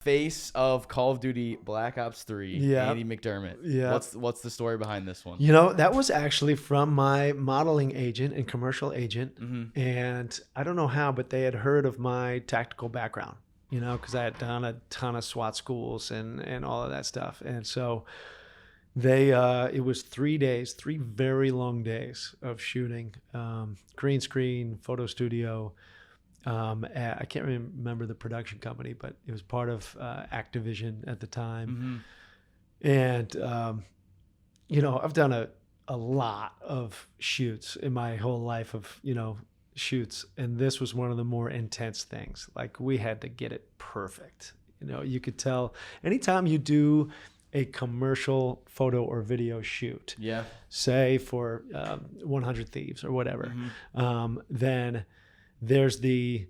face of Call of Duty Black Ops 3, Yeah. Andy McDermott. Yeah. What's the story behind this one? That was actually from my modeling agent and commercial agent. Mm-hmm. And I don't know how, but they had heard of my tactical background, because I had done a ton of SWAT schools and all of that stuff. And so it was 3 days, 3 very long days of shooting, green screen, photo studio. I can't remember the production company, but it was part of Activision at the time. Mm-hmm. And, I've done a lot of shoots in my whole life of, shoots. And this was one of the more intense things. Like, we had to get it perfect. You could tell anytime you do a commercial photo or video shoot, Yeah. say for 100 Thieves or whatever, then there's the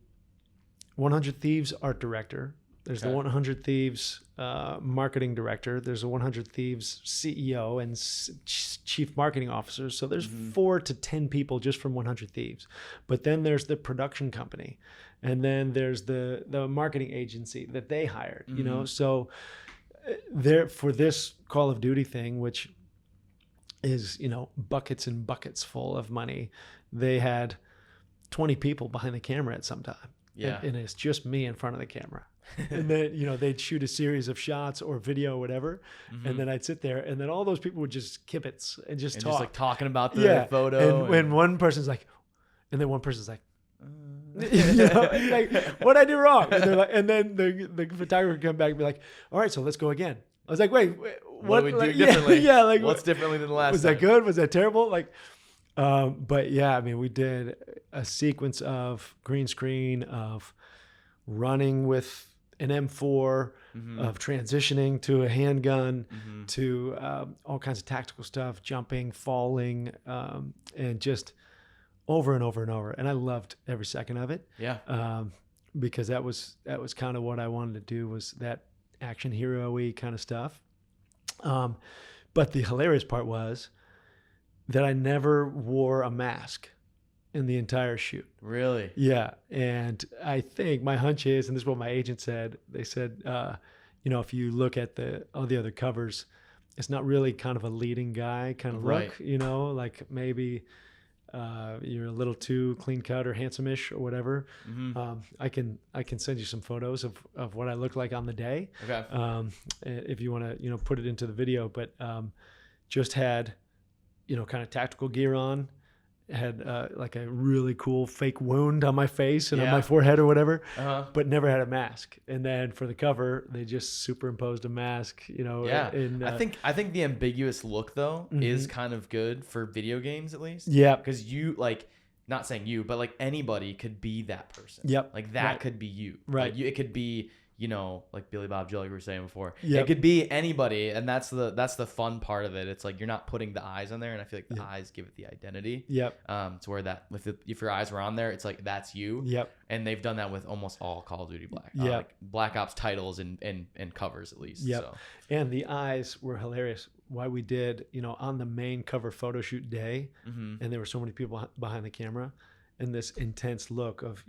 100 Thieves art director. There's the 100 Thieves marketing director. There's a 100 Thieves CEO and chief marketing officer. So there's 4 to 10 people just from 100 Thieves. But then there's the production company. And then there's the marketing agency that they hired, So there, for this Call of Duty thing, which is, buckets and buckets full of money, they had 20 people behind the camera at some time. Yeah. And it's just me in front of the camera. And then, they'd shoot a series of shots or video or whatever. And then I'd sit there, and then all those people would just kibitz and just talk. Just like talking about the photo. And when one person's like, and then one person's like, like, what'd I do wrong? And they're like, and then the photographer would come back and be like, all right, so let's go again. I was like, wait, what do we do differently? Yeah, like, what's differently than the last was time? that good? Was that terrible? Like, but yeah, I mean, we did a sequence of green screen, of running with an M4, of transitioning to a handgun, to all kinds of tactical stuff, jumping, falling, and just over and over and over. And I loved every second of it. Yeah. Because that was kind of what I wanted to do, was that action hero-y kind of stuff. But the hilarious part was that I never wore a mask in the entire shoot. Really? Yeah. And I think my hunch is, and this is what my agent said, they said, if you look at all the other covers, it's not really kind of a leading guy kind of look, like maybe you're a little too clean cut or handsome-ish or whatever. I can send you some photos of what I look like on the day. Okay. If you want to, put it into the video, but just had, kind of tactical gear on, had like a really cool fake wound on my face and on my forehead or whatever, but never had a mask. And then for the cover, they just superimposed a mask, Yeah. I think the ambiguous look though is kind of good for video games at least. Yeah. Because you not saying you, but like anybody could be that person. Yep. Like that could be you. Right. Like it could be, like Billy Bob Joe, like we were saying before. Yep. It could be anybody, and that's the fun part of it. It's like you're not putting the eyes on there, and I feel like the eyes give it the identity. Yep. To where that if your eyes were on there, it's like that's you. Yep. And they've done that with almost all Call of Duty Black. Yep. Like Black Ops titles and covers at least. Yep. So. And the eyes were hilarious. Why we did, on the main cover photo shoot day, and there were so many people behind the camera, and this intense look of,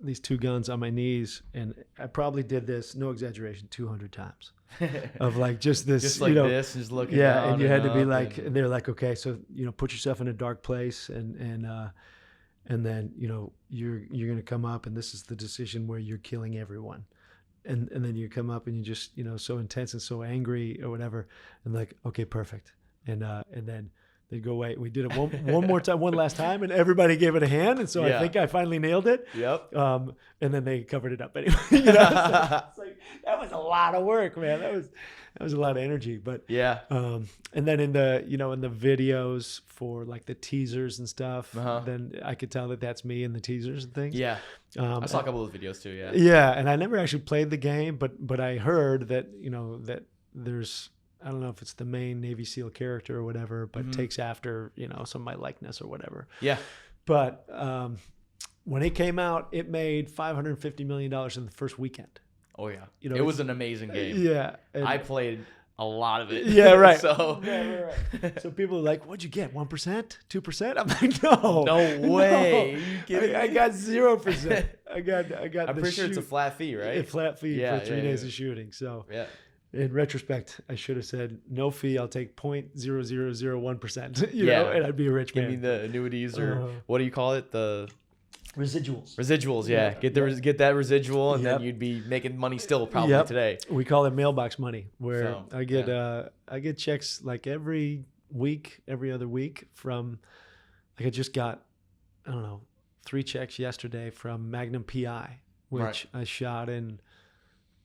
these 2 guns on my knees. And I probably did this, no exaggeration, 200 times of like just this, just like this, just looking yeah. down And you had to be like, and they're like, okay, so, put yourself in a dark place and then, you're going to come up and this is the decision where you're killing everyone. And then you come up and you just, so intense and so angry or whatever. And like, okay, perfect. And then they go away. We did it one more time, one last time, and everybody gave it a hand. And so I think I finally nailed it. Yep. And then they covered it up anyway. So it's like, that was a lot of work, man. That was a lot of energy. But yeah. And then in the in the videos for like the teasers and stuff, then I could tell that that's me in the teasers and things. Yeah. I saw a couple of videos too. Yeah. Yeah, and I never actually played the game, but I heard that that there's, I don't know if it's the main Navy SEAL character or whatever, but takes after, some of my likeness or whatever. Yeah. But when it came out, it made $550 million in the first weekend. Oh yeah. It was an amazing game. Yeah. I played a lot of it. Yeah, right. So, right. So people are like, "What'd you get? 1%, 2%?" I'm like, "No, no way. Are you kidding I me? got 0%. I got. I'm pretty sure it's a flat fee, right? A flat fee Yeah, for 3 days of shooting. So yeah. in retrospect, I should have said no fee. I'll take 0.0001%. You know, and I'd be a rich Give man. me the annuities or what do you call it? The residuals. Residuals, yeah. Get that residual, and then you'd be making money still probably today. We call it mailbox money, where So, I get checks like every week, every other week from, like I just got, I don't know, 3 checks yesterday from Magnum PI, which I shot in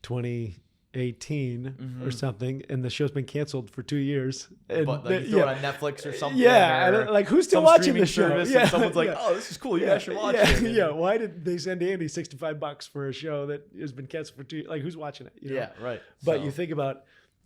2018 or something, and the show's been canceled for 2 years. And but like, you throw it on Netflix or something. Yeah, or like who's still watching the show? Service, and someone's like, "Oh, this is cool. You guys should watch it." Yeah. Why did they send Andy $65 for a show that has been canceled for 2 years? Like, who's watching it? You know? Yeah, right. But you think about,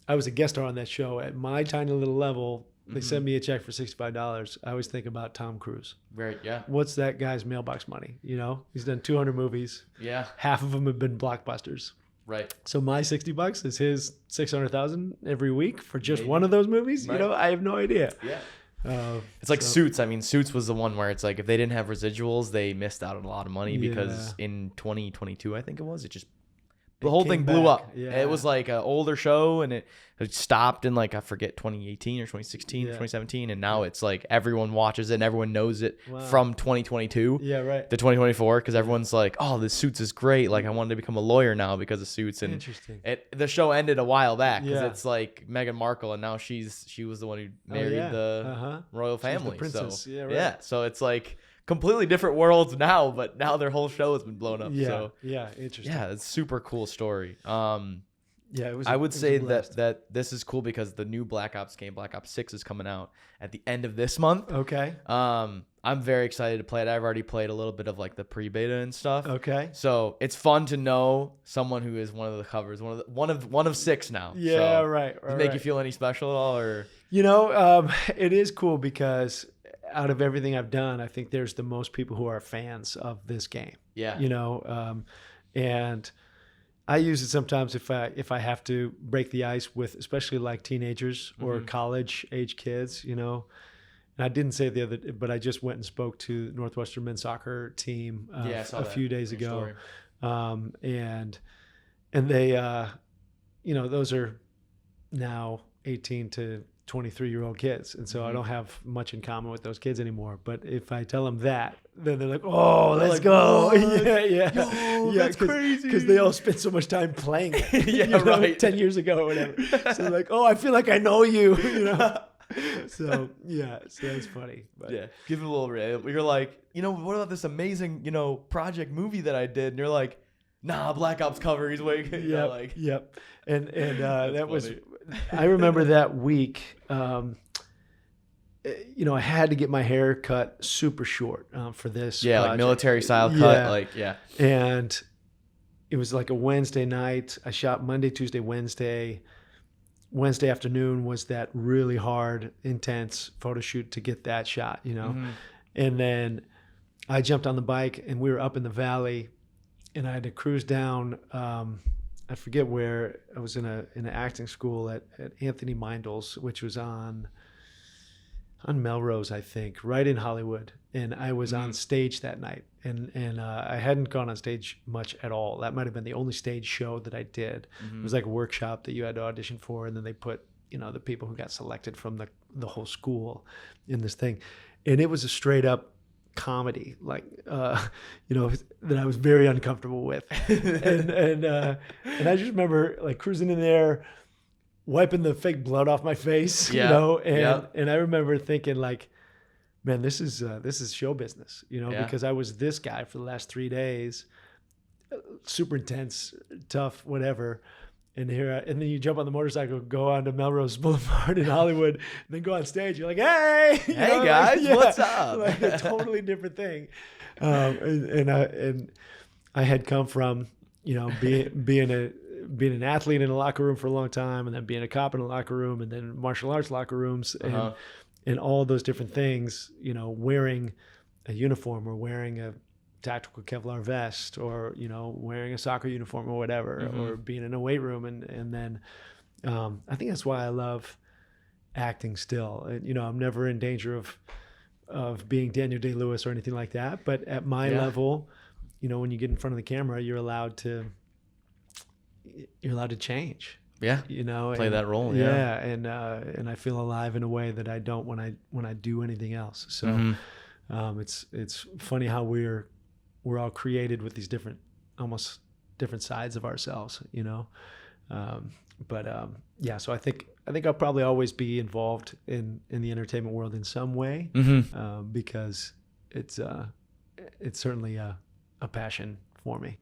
I was a guest star on that show at my tiny little level. They send me a check for $65. I always think about Tom Cruise. Right. Yeah. What's that guy's mailbox money? You know, he's done 200 movies. Yeah. Half of them have been blockbusters. Right. So my $60 is his 600,000 every week for just one of those movies. Right. You know, I have no idea. Yeah. It's like Suits. I mean, Suits was the one where it's like if they didn't have residuals, they missed out on a lot of money because in 2022, I think it was, the whole thing blew up. Yeah. It was like an older show, and it stopped in like, I forget, 2018 or 2016 or 2017, and now it's like everyone watches it and everyone knows it from 2022 to 2024 because everyone's like, "Oh, this Suits is great. Like, I wanted to become a lawyer now because of Suits." And interesting. The show ended a while back because it's like Meghan Markle, and now she was the one who married the royal family. The princess. So so it's like completely different worlds now, but now their whole show has been blown up. So interesting. Yeah, it's a super cool story. It was. I would say that this is cool because the new Black Ops game, Black Ops 6, is coming out at the end of this month. Okay. I'm very excited to play it. I've already played a little bit of like the pre-beta and stuff. Okay. So it's fun to know someone who is one of the covers, one of 6 now. Yeah, so, right. Does it make you feel any special at all, or? You know, it is cool because out of everything I've done, I think there's the most people who are fans of this game. Yeah. You know, and I use it sometimes if I have to break the ice with, especially like teenagers or college age kids, you know. And I didn't say it but I just went and spoke to Northwestern men's soccer team a few days ago. And they, you know, those are now 18 to 23-year-old kids. And so I don't have much in common with those kids anymore. But if I tell them that, then they're like, "Oh, let's go." Yo, that's crazy. Because they all spent so much time playing it, 10 years ago or whatever. So they're like, "Oh, I feel like I know you," you know. So that's funny. But. Yeah, give it a little bit. You're like, "You know, what about this amazing, you know, project movie that I did?" And you're like, "Nah, Black Ops cover. He's way." Yep. And that was. I remember that week. You know, I had to get my hair cut super short for this. Yeah, project. Like military style cut. And it was like a Wednesday night. I shot Monday, Tuesday, Wednesday. Wednesday afternoon was that really hard, intense photo shoot to get that shot, you know. And then I jumped on the bike and we were up in the valley, and I had to cruise down. I forget where. I was in an acting school at Anthony Meindl's, which was on Melrose, I think, right in Hollywood. And I was on stage that night, and I hadn't gone on stage much at all. That might have been the only stage show that I did. It was like a workshop that you had to audition for, and then they put, you know, the people who got selected from the whole school in this thing, and it was a straight up comedy, like you know, that I was very uncomfortable with, and I just remember like cruising in there, wiping the fake blood off my face, you know, and I remember thinking like, man, this is show business, you know, because I was this guy for the last 3 days, super intense, tough, whatever. And then you jump on the motorcycle, go on to Melrose Boulevard in Hollywood, and then go on stage. You're like, "Hey, hey guys, what's up?" Like a totally different thing. And I had come from, you know, being an athlete in a locker room for a long time, and then being a cop in a locker room, and then martial arts locker rooms, and all those different things. You know, wearing a uniform or wearing a tactical Kevlar vest, or, you know, wearing a soccer uniform or whatever, or being in a weight room, and then I think that's why I love acting still. You know, I'm never in danger of being Daniel Day-Lewis or anything like that. But at my level, you know, when you get in front of the camera, you're allowed to change. Yeah. You know, play that role. Yeah. And I feel alive in a way that I don't when I do anything else. So it's funny how we're all created with these almost different sides of ourselves, you know. So I think I'll probably always be involved in the entertainment world in some way, because it's certainly a passion for me.